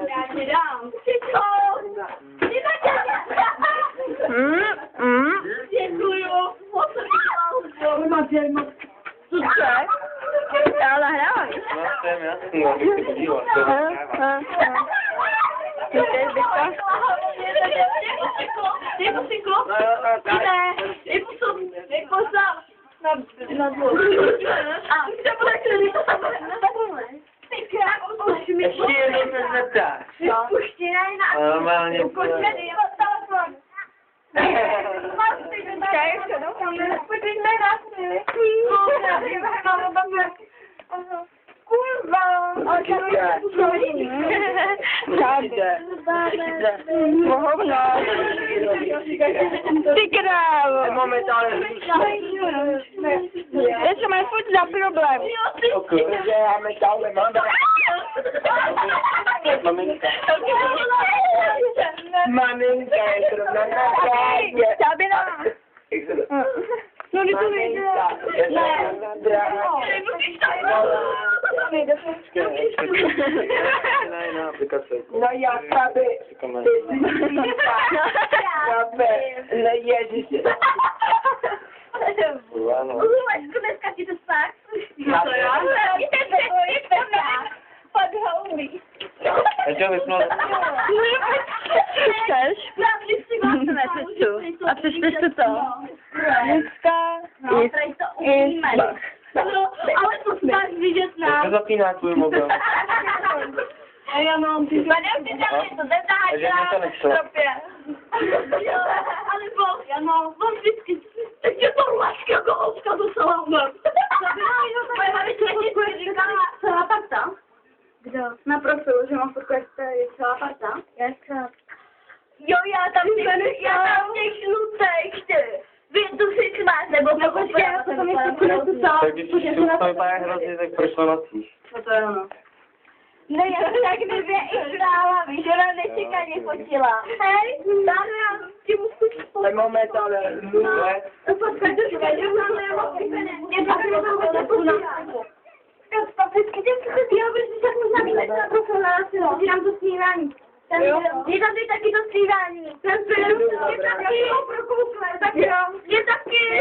Já ti dám. Děkuju. Co to je? Já nahrávám. No, to je jasný, abych se podíval. To je zbytka. Ještě jednou se zeptáš. Normálně. Hovno. Ty krávo. Momentálně. Co máš furt za problém? Maminka je zrovna na drahě. Sabina. No, ty to nejde. No já tady. No ježiši. Dneska ti to tak? Ještě vypnout. Chceš? A přečteš to co? Dneska ale to snad vidět To nám. zapíná tvůj mobil. Já mám ty. Takže mě to nešlo. Ale bo, já mám vždycky. Teď je to láska jako ovka do salámu. Moje maminka vždycky říkala celá parta. Kdo? Na profilu, že mám fotku, jak to je celá parta. Jaká? Jo, já tam těch žlutek. Vy to si máš, nebo počkej, já to tam ještě přinesu celá. Tak když to vypadá hrozně, tak proč to nocíš? No to je ono. No já to tak nevě i hrála, víš, že ona nečekaně fotila. Hej, dáme já ti musím spolu. Tak momentálně. To počkej, to říkáš, že mám nebo mě tak vždycky těm přichází, já bych tak možná mít na profil na násilo, že nám to snídání. Je tam taky to střídání. Ten film je taky prokoukle, tak jo. Je taky.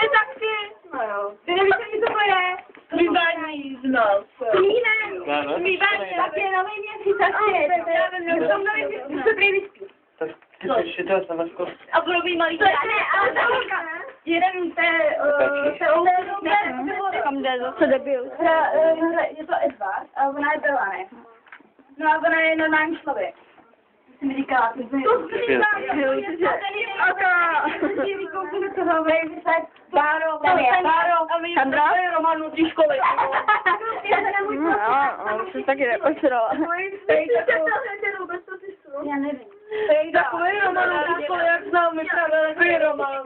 Je taky. No jo. Ty nevíš, ani to je. Smívání z nás. Smívání taky je nový měsíc. Já vím, že nový měsíc se prý vyspí. Tak ty jsi šitá sama skoro. A budou být malý. To je ne, ale to jeden Kam jde zase debil. je to Edvard a ona je Bela, ne? No a ona je normální člověk. Jsi mi říkala, to jsi Sandra? Romanu tří školy. Už jsi taky nepočerala. Já nevím. Takový Romanu tří školy, jak znám, my právě takový Roman.